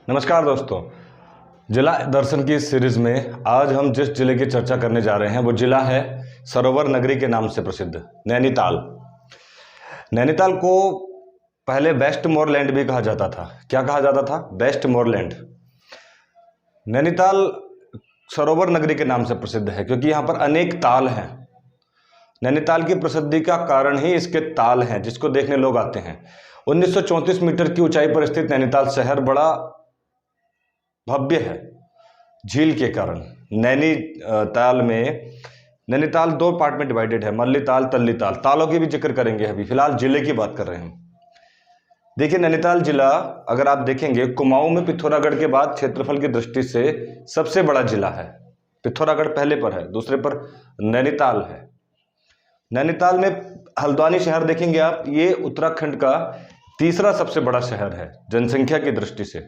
नमस्कार दोस्तों। जिला दर्शन की इस सीरीज में आज हम जिस जिले की चर्चा करने जा रहे हैं वो जिला है सरोवर नगरी के नाम से प्रसिद्ध नैनीताल। नैनीताल को पहले वेस्ट मोरलैंड भी कहा जाता था। क्या कहा जाता था? Waste Moreland. नैनीताल सरोवर नगरी के नाम से प्रसिद्ध है क्योंकि यहाँ पर अनेक ताल हैं। नैनीताल की प्रसिद्धि का कारण ही इसके ताल हैं जिसको देखने लोग आते हैं। 1934 मीटर की ऊंचाई पर स्थित नैनीताल शहर बड़ा भव्य है झील के कारण। नैनीताल दो पार्ट में डिवाइडेड है, मल्लीताल तल्लीताल। तालों की भी जिक्र करेंगे, अभी फिलहाल जिले की बात कर रहे हैं। देखिए, नैनीताल जिला अगर आप देखेंगे कुमाऊं में पिथौरागढ़ के बाद क्षेत्रफल की दृष्टि से सबसे बड़ा जिला है। पिथौरागढ़ पहले पर है, दूसरे पर नैनीताल है। नैनीताल में हल्द्वानी शहर देखेंगे आप, ये उत्तराखंड का तीसरा सबसे बड़ा शहर है जनसंख्या की दृष्टि से।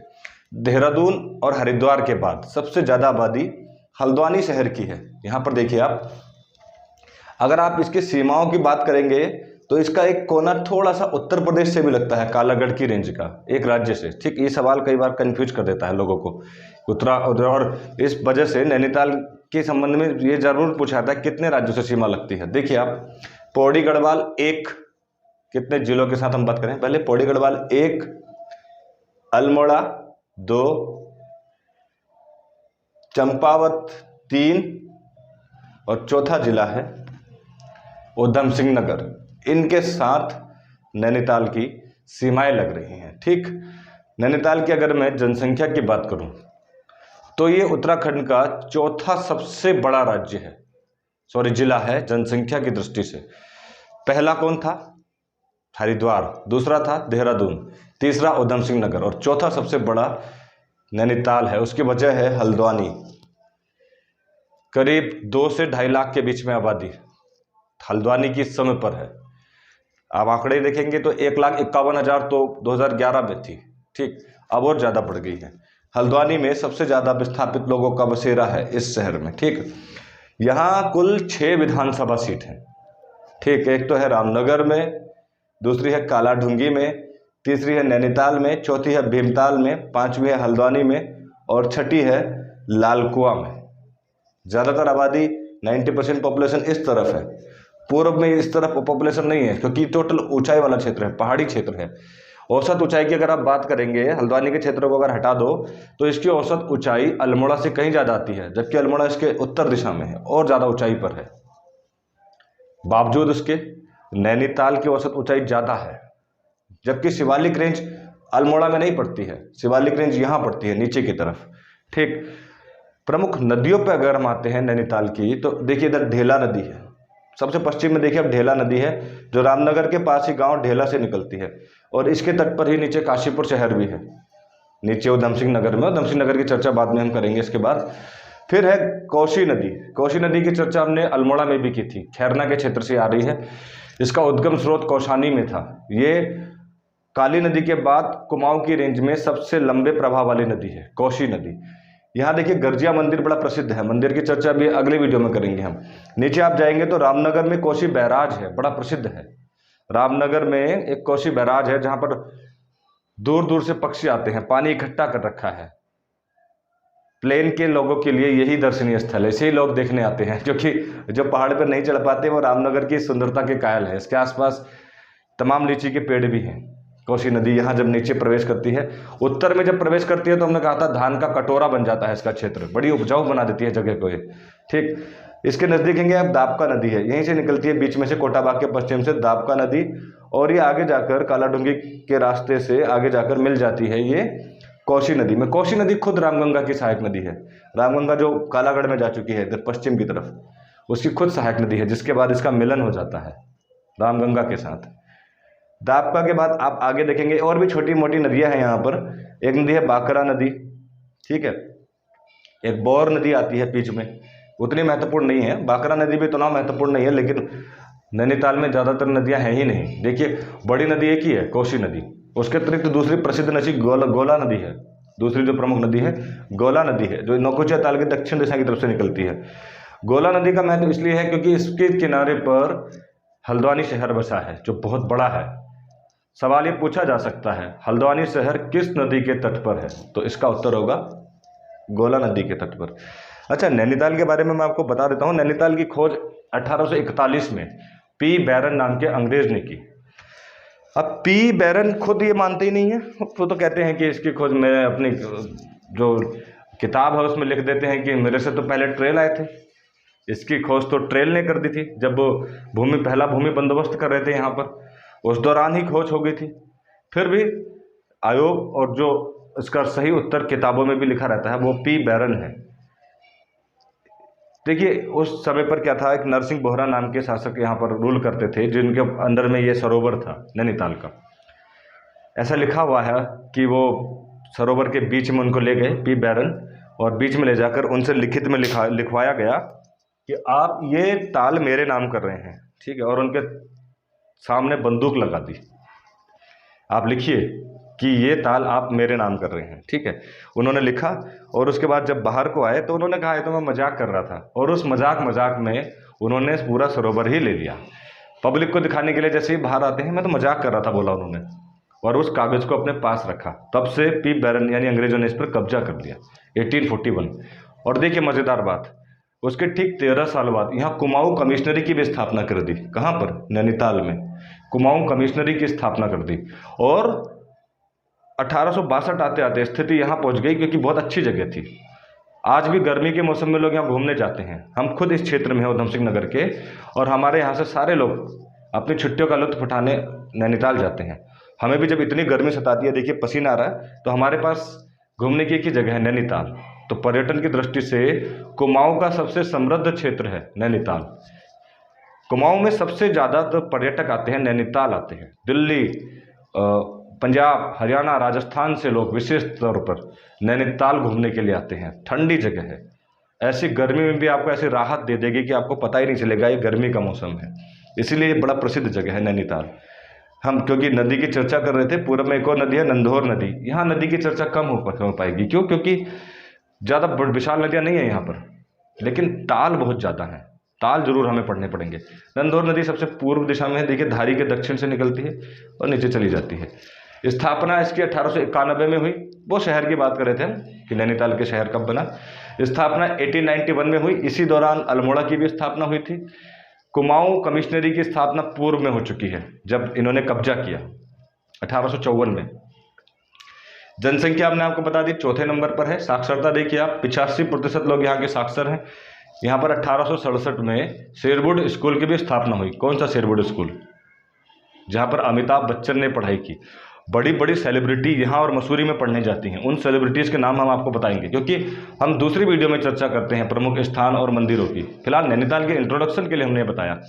देहरादून और हरिद्वार के बाद सबसे ज़्यादा आबादी हल्द्वानी शहर की है। यहाँ पर देखिए आप, अगर आप इसकी सीमाओं की बात करेंगे तो इसका एक कोना थोड़ा सा उत्तर प्रदेश से भी लगता है, कालागढ़ की रेंज का एक राज्य से। ठीक, ये सवाल कई बार कंफ्यूज कर देता है लोगों को और इस वजह से नैनीताल के संबंध में ये जरूर पूछा जाता है कितने राज्यों से सीमा लगती है। देखिए आप, पौड़ी गढ़वाल एक, कितने जिलों के साथ हम बात करें, पहले पौड़ी गढ़वाल एक, अल्मोड़ा दो, चंपावत तीन और चौथा जिला है उधम सिंह नगर। इनके साथ नैनीताल की सीमाएं लग रही हैं। ठीक, नैनीताल की अगर मैं जनसंख्या की बात करूं तो ये उत्तराखंड का चौथा सबसे बड़ा राज्य है, जिला है जनसंख्या की दृष्टि से। पहला कौन था? हरिद्वार, दूसरा था देहरादून, तीसरा उधम सिंह नगर और चौथा सबसे बड़ा नैनीताल है। उसकी वजह है हल्द्वानी। करीब 2 से 2.5 लाख के बीच में आबादी हल्द्वानी की इस समय पर है। आप आंकड़े देखेंगे तो 1,51,000 तो 2011 में थी। ठीक, अब और ज़्यादा बढ़ गई है। हल्द्वानी में सबसे ज़्यादा विस्थापित लोगों का बसेरा है इस शहर में। ठीक, यहाँ कुल 6 विधानसभा सीट हैं। ठीक, एक तो है रामनगर में, दूसरी है कालाढूंगी में, तीसरी है नैनीताल में, चौथी है भीमताल में, पांचवी है हल्द्वानी में और छठी है लालकुआ में। ज़्यादातर आबादी 90% पॉपुलेशन इस तरफ है। पूर्व में इस तरफ पॉपुलेशन नहीं है क्योंकि टोटल ऊंचाई वाला क्षेत्र है, पहाड़ी क्षेत्र है। औसत ऊंचाई की अगर आप बात करेंगे, हल्द्वानी के क्षेत्र को अगर हटा दो तो इसकी औसत ऊंचाई अल्मोड़ा से कहीं ज़्यादा आती है, जबकि अल्मोड़ा इसके उत्तर दिशा में है और ज़्यादा ऊंचाई पर है। बावजूद उसके नैनीताल की औसत ऊंचाई ज़्यादा है, जबकि शिवालिक रेंज अल्मोड़ा में नहीं पड़ती है, शिवालिक रेंज यहाँ पड़ती है नीचे की तरफ। ठीक, प्रमुख नदियों पर अगर हम आते हैं नैनीताल की तो देखिए, इधर ढेला नदी है सबसे पश्चिम में। देखिए अब ढेला नदी है जो रामनगर के पास ही गांव ढेला से निकलती है और इसके तट पर ही नीचे काशीपुर शहर भी है, नीचे उधम सिंह नगर में। उधम सिंह नगर की चर्चा बाद में हम करेंगे। इसके बाद फिर है कोसी नदी। कोसी नदी की चर्चा हमने अल्मोड़ा में भी की थी, खैरना के क्षेत्र से आ रही है। इसका उद्गम स्रोत कौशानी में था। ये काली नदी के बाद कुमाऊं की रेंज में सबसे लंबे प्रवाह वाली नदी है कोसी नदी। यहाँ देखिए गर्जिया मंदिर बड़ा प्रसिद्ध है, मंदिर की चर्चा भी अगले वीडियो में करेंगे हम। नीचे आप जाएंगे तो रामनगर में कोसी बैराज है, बड़ा प्रसिद्ध है। रामनगर में एक कोसी बैराज है जहाँ पर दूर दूर से पक्षी आते हैं, पानी इकट्ठा कर रखा है। प्लेन के लोगों के लिए यही दर्शनीय स्थल है, इसे ही लोग देखने आते हैं, क्योंकि जो पहाड़ पर नहीं चढ़ पाते वो रामनगर की सुंदरता के कायल है। इसके आसपास तमाम लीची के पेड़ भी हैं। कोसी नदी यहाँ जब नीचे प्रवेश करती है, उत्तर में जब प्रवेश करती है तो हमने कहा था धान का कटोरा बन जाता है इसका क्षेत्र, बड़ी उपजाऊ बना देती है जगह को ये। ठीक, इसके नजदीक है अब दाबका नदी है, यहीं से निकलती है बीच में से, कोटाबाग के पश्चिम से दाबका नदी, और ये आगे जाकर कालाडूंगी के रास्ते से आगे जाकर मिल जाती है ये कोसी नदी में। कोसी नदी खुद रामगंगा की सहायक नदी है। रामगंगा जो कालागढ़ में जा चुकी है इधर पश्चिम की तरफ, उसकी खुद सहायक नदी है, जिसके बाद इसका मिलन हो जाता है रामगंगा के साथ। दाबका के बाद आप आगे देखेंगे और भी छोटी मोटी नदियां हैं यहाँ पर। एक नदी है बाकरा नदी, ठीक है, एक बौर नदी आती है बीच में, उतनी महत्वपूर्ण नहीं है। बाकरा नदी भी इतना महत्वपूर्ण नहीं है, लेकिन नैनीताल में ज़्यादातर नदियां हैं ही नहीं। देखिए बड़ी नदी एक ही है कोसी नदी, उसके अतिरिक्त दूसरी प्रसिद्ध नदी गोला नदी है। दूसरी जो प्रमुख नदी है गोला नदी है, जो नौकुचिया ताल के दक्षिण दिशा की तरफ से निकलती है। गोला नदी का महत्व इसलिए है क्योंकि इसके किनारे पर हल्द्वानी शहर बसा है जो बहुत बड़ा है। सवाल ये पूछा जा सकता है, हल्द्वानी शहर किस नदी के तट पर है? तो इसका उत्तर होगा गोला नदी के तट पर। अच्छा, नैनीताल के बारे में मैं आपको बता देता हूँ। नैनीताल की खोज 1841 में पी बैरन नाम के अंग्रेज ने की। अब पी बैरन खुद ये मानते ही नहीं है, वो तो कहते हैं कि इसकी खोज में अपनी जो किताब है उसमें लिख देते हैं कि मेरे से तो पहले ट्रेल आए थे। इसकी खोज तो ट्रेल ने कर दी थी जब वो पहला भूमि बंदोबस्त कर रहे थे यहाँ पर, उस दौरान ही खोज हो गई थी। फिर भी आयोग और जो इसका सही उत्तर किताबों में भी लिखा रहता है वो पी बैरन है। देखिए उस समय पर क्या था, एक नरसिंह बोहरा नाम के शासक यहाँ पर रूल करते थे, जिनके अंदर में ये सरोवर था नैनीताल का। ऐसा लिखा हुआ है कि वो सरोवर के बीच में उनको ले गए पी बैरन, और बीच में ले जाकर उनसे लिखित में लिखवाया गया कि आप ये ताल मेरे नाम कर रहे हैं, ठीक है, और उनके सामने बंदूक लगा दी, आप लिखिए कि ये ताल आप मेरे नाम कर रहे हैं, ठीक है। उन्होंने लिखा और उसके बाद जब बाहर को आए तो उन्होंने कहा ये तो मैं मजाक कर रहा था, और उस मजाक में उन्होंने पूरा सरोवर ही ले लिया। पब्लिक को दिखाने के लिए जैसे ही बाहर आते हैं मैं तो मजाक कर रहा था बोला उन्होंने, और उस कागज़ को अपने पास रखा। तब से पी बैरन यानी अंग्रेजों ने इस पर कब्जा कर लिया 1841। और देखिए मज़ेदार बात, उसके ठीक 13 साल बाद यहाँ कुमाऊं कमिश्नरी की भी स्थापना कर दी। कहाँ पर? नैनीताल में कुमाऊं कमिश्नरी की स्थापना कर दी। और 1862 आते आते स्थिति यहाँ पहुँच गई, क्योंकि बहुत अच्छी जगह थी। आज भी गर्मी के मौसम में लोग यहाँ घूमने जाते हैं। हम खुद इस क्षेत्र में हैं उधम सिंह नगर के, और हमारे यहाँ से सारे लोग अपनी छुट्टियों का लुत्फ उठाने नैनीताल जाते हैं। हमें भी जब इतनी गर्मी सताती है, देखिए पसीना आ रहा है, तो हमारे पास घूमने की एक ही जगह है नैनीताल। तो पर्यटन की दृष्टि से कुमाऊं का सबसे समृद्ध क्षेत्र है नैनीताल। कुमाऊं में सबसे ज़्यादा तो पर्यटक आते हैं, नैनीताल आते हैं। दिल्ली, पंजाब, हरियाणा, राजस्थान से लोग विशेष तौर पर नैनीताल घूमने के लिए आते हैं। ठंडी जगह है, ऐसी गर्मी में भी आपको ऐसी राहत दे देगी कि आपको पता ही नहीं चलेगा ये गर्मी का मौसम है। इसीलिए ये बड़ा प्रसिद्ध जगह है नैनीताल। हम क्योंकि नदी की चर्चा कर रहे थे, पूर्व में एक और नदी है नंधौर नदी। यहाँ नदी की चर्चा कम हो पाएगी, क्यों? क्योंकि ज़्यादा विशाल नदियाँ नहीं है यहाँ पर, लेकिन ताल बहुत ज़्यादा हैं। ताल जरूर हमें पढ़ने पड़ेंगे। नंधौर नदी सबसे पूर्व दिशा में है, देखिए धारी के दक्षिण से निकलती है और नीचे चली जाती है। स्थापना इसकी 1891 में हुई। वो शहर की बात कर रहे थे हम कि नैनीताल के शहर कब बना। स्थापना 1891 में हुई। इसी दौरान अल्मोड़ा की भी स्थापना हुई थी। कुमाऊं कमिश्नरी की स्थापना पूर्व में हो चुकी है, जब इन्होंने कब्जा किया 1854 में। जनसंख्या हमने आपको बता दी चौथे नंबर पर है। साक्षरता देखिए आप, 85% लोग यहाँ के साक्षर हैं। यहाँ पर 1867 में शेरवुड स्कूल की भी स्थापना हुई। कौन सा शेरवुड स्कूल? जहाँ पर अमिताभ बच्चन ने पढ़ाई की। बड़ी बड़ी सेलिब्रिटी यहाँ और मसूरी में पढ़ने जाती हैं। उन सेलिब्रिटीज़ के नाम हम आपको बताएंगे, क्योंकि हम दूसरी वीडियो में चर्चा करते हैं प्रमुख स्थान और मंदिरों की। फिलहाल नैनीताल के इंट्रोडक्शन के लिए हमने बताया।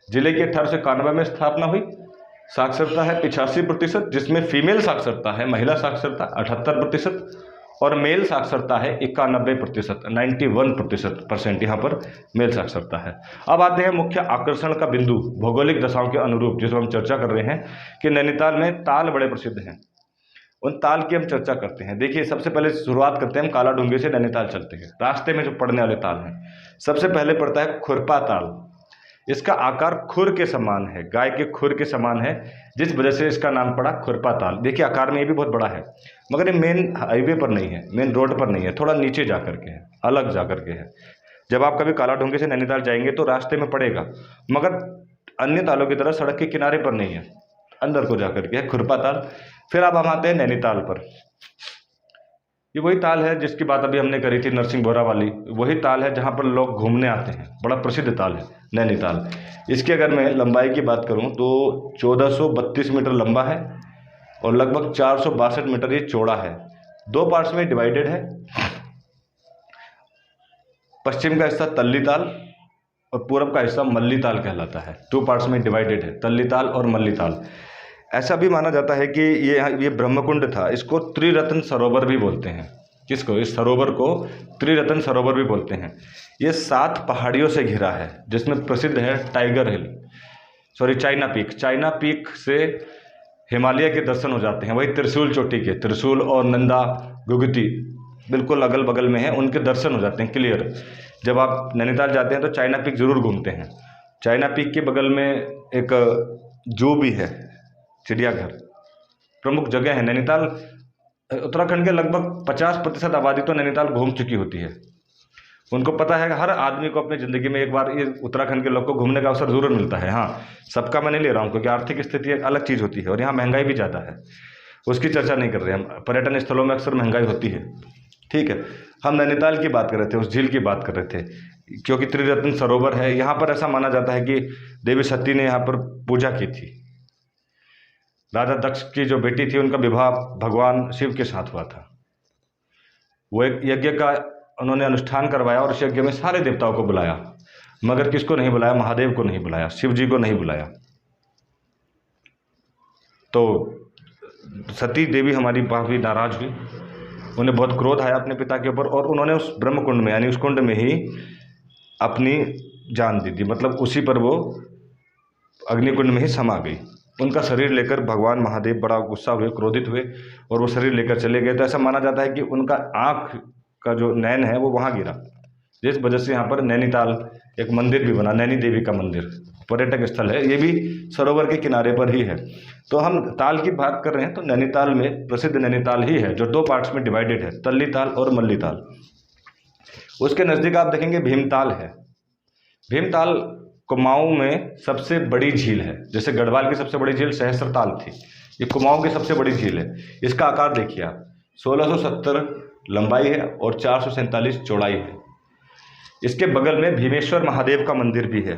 जिले की 1891 में स्थापना हुई। साक्षरता है 85%, जिसमें फीमेल साक्षरता है, महिला साक्षरता 78%, और मेल साक्षरता है 91%, 91% यहाँ पर मेल साक्षरता है। अब आते हैं मुख्य आकर्षण का बिंदु, भौगोलिक दशाओं के अनुरूप, जिसमें हम चर्चा कर रहे हैं कि नैनीताल में ताल बड़े प्रसिद्ध हैं। उन ताल की हम चर्चा करते हैं। देखिए सबसे पहले शुरुआत करते हैं हम काला डूंगे से नैनीताल चलते हैं। रास्ते में जो पड़ने वाले ताल हैं, सबसे पहले पड़ता है खुरपा ताल। इसका आकार खुर के समान है, गाय के खुर के समान है, जिस वजह से इसका नाम पड़ा खुरपा ताल। देखिए आकार में ये भी बहुत बड़ा है, मगर ये मेन हाईवे पर नहीं है, मेन रोड पर नहीं है, थोड़ा नीचे जा कर के है, अलग जा कर के है। जब आप कभी काला डूंगे से नैनीताल जाएंगे तो रास्ते में पड़ेगा, मगर अन्य तालों की तरह सड़क के किनारे पर नहीं है, अंदर को जा कर के है खुरपा ताल। फिर अब हम आते हैं नैनीताल पर। ये वही ताल है जिसकी बात अभी हमने करी थी, नरसिंह बोहरा वाली। वही ताल है जहाँ पर लोग घूमने आते हैं। बड़ा प्रसिद्ध ताल है नैनीताल। इसकी अगर मैं लंबाई की बात करूँ तो 1432 मीटर लंबा है और लगभग 462 मीटर ये चौड़ा है। 2 पार्ट्स में डिवाइडेड है। पश्चिम का हिस्सा तल्ली ताल और पूर्व का हिस्सा मल्ली ताल कहलाता है। 2 पार्ट्स में डिवाइडेड है, तल्ली ताल और मल्ली ताल। ऐसा भी माना जाता है कि ये ब्रह्मकुंड था। इसको त्रिरत्न सरोवर भी बोलते हैं। किसको? इस सरोवर को त्रिरत्न सरोवर भी बोलते हैं। ये 7 पहाड़ियों से घिरा है, जिसमें प्रसिद्ध है टाइगर हिल, चाइना पीक। चाइना पीक से हिमालय के दर्शन हो जाते हैं। वही त्रिशूल चोटी के, त्रिशूल और नंदा गुगती बिल्कुल अगल बगल में है, उनके दर्शन हो जाते हैं क्लियर। जब आप नैनीताल जाते हैं तो चाइना पीक जरूर घूमते हैं। चाइना पीक के बगल में एक जू भी है, चिड़ियाघर, प्रमुख जगह है। नैनीताल, उत्तराखंड के लगभग 50% आबादी तो नैनीताल घूम चुकी होती है। उनको पता है कि हर आदमी को अपनी ज़िंदगी में एक बार ये उत्तराखंड के लोग को घूमने का अवसर ज़रूर मिलता है। हाँ, सबका मैं नहीं ले रहा हूँ, क्योंकि आर्थिक स्थिति एक अलग चीज़ होती है और यहाँ महंगाई भी ज़्यादा है, उसकी चर्चा नहीं कर रहे हम। पर्यटन स्थलों में अक्सर महंगाई होती है, ठीक है। हम नैनीताल की बात कर रहे थे, उस झील की बात कर रहे थे, क्योंकि त्रिरत्न सरोवर है यहाँ पर। ऐसा माना जाता है कि देवी सती ने यहाँ पर पूजा की थी। राजा दक्ष की जो बेटी थी, उनका विवाह भगवान शिव के साथ हुआ था। वो एक यज्ञ का उन्होंने अनुष्ठान करवाया और उस यज्ञ में सारे देवताओं को बुलाया, मगर किसको नहीं बुलाया? महादेव को नहीं बुलाया, शिव जी को नहीं बुलाया। तो सती देवी हमारी काफ़ी नाराज हुई, उन्हें बहुत क्रोध आया अपने पिता के ऊपर, और उन्होंने उस ब्रह्म कुंड में, यानी उस कुंड में ही अपनी जान दी थी। मतलब उसी पर वो अग्निकुंड में ही समा गई। उनका शरीर लेकर भगवान महादेव बड़ा गुस्सा हुए, क्रोधित हुए, और वो शरीर लेकर चले गए। तो ऐसा माना जाता है कि उनका आँख का जो नैन है वो वहाँ गिरा, जिस वजह से यहाँ पर नैनीताल एक मंदिर भी बना, नैनी देवी का मंदिर, पर्यटक स्थल है। ये भी सरोवर के किनारे पर ही है। तो हम ताल की बात कर रहे हैं, तो नैनीताल में प्रसिद्ध नैनीताल ही है, जो 2 पार्ट्स में डिवाइडेड है, तल्ली ताल और मल्ली ताल। उसके नज़दीक आप देखेंगे भीमताल है। भीमताल कुमाऊं में सबसे बड़ी झील है। जैसे गढ़वाल की सबसे बड़ी झील सहस्त्रताल थी, ये कुमाऊं की सबसे बड़ी झील है। इसका आकार देखिए आप, 1670 लंबाई है और 447 चौड़ाई है। इसके बगल में भीमेश्वर महादेव का मंदिर भी है,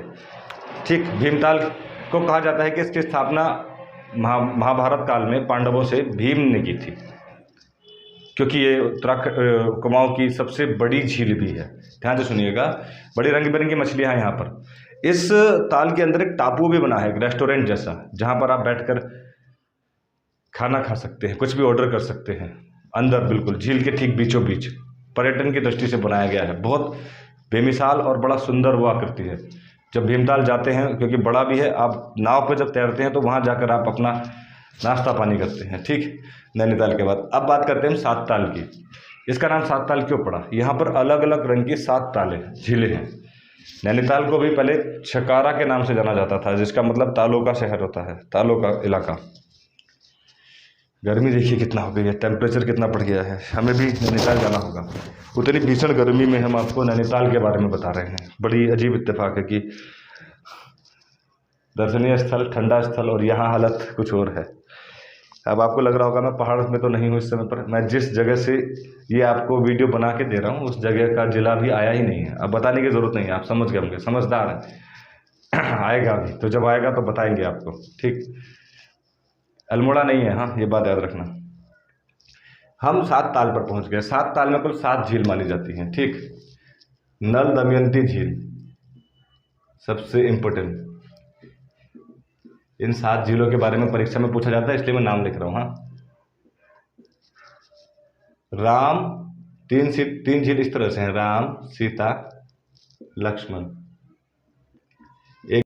ठीक। भीमताल को कहा जाता है कि इसकी स्थापना महाभारत काल में पांडवों से भीम ने की थी, क्योंकि ये उत्तराखंड कुमाऊं की सबसे बड़ी झील भी है। ध्यान से सुनिएगा, बड़ी रंग बिरंगी मछलियाँ हैं यहाँ पर। इस ताल के अंदर एक टापू भी बना है, एक रेस्टोरेंट जैसा, जहाँ पर आप बैठकर खाना खा सकते हैं, कुछ भी ऑर्डर कर सकते हैं। अंदर बिल्कुल झील के ठीक बीचों बीच, पर्यटन की दृष्टि से बनाया गया है। बहुत बेमिसाल और बड़ा सुंदर वो आकृति है। जब भीमताल जाते हैं, क्योंकि बड़ा भी है, आप नाव पर जब तैरते हैं तो वहाँ जाकर आप अपना नाश्ता पानी करते हैं, ठीक। नैनीताल के बाद अब बात करते हैं हम 7 ताल की। इसका नाम 7 ताल क्यों पड़ा? यहाँ पर अलग अलग रंग की 7 तालें झीलें हैं। नैनीताल को भी पहले छकारा के नाम से जाना जाता था, जिसका मतलब तालों का शहर होता है, तालों का इलाका। गर्मी देखिए कितना हो गई है, टेम्परेचर कितना बढ़ गया है। हमें भी नैनीताल जाना होगा। उतनी भीषण गर्मी में हम आपको नैनीताल के बारे में बता रहे हैं। बड़ी अजीब इत्तेफाक है कि दर्शनीय स्थल, ठंडा स्थल, और यहाँ हालत कुछ और है। अब आपको लग रहा होगा मैं पहाड़ में तो नहीं हूँ इस समय पर। मैं जिस जगह से ये आपको वीडियो बना के दे रहा हूँ, उस जगह का जिला भी आया ही नहीं है। अब बताने की ज़रूरत नहीं है, आप समझ गए होंगे, समझदार है। आएगा अभी, तो जब आएगा तो बताएंगे आपको, ठीक। अल्मोड़ा नहीं है, हाँ, ये बात याद रखना। हम 7 ताल पर पहुँच गए। 7 ताल में कुल 7 झील मानी जाती हैं, ठीक। नल दमयंती झील सबसे इम्पोर्टेंट। इन 7 झीलों के बारे में परीक्षा में पूछा जाता है, इसलिए मैं नाम लिख रहा हूँ। हाँ, राम, 3 झील इस तरह से हैं, राम, सीता, लक्ष्मण।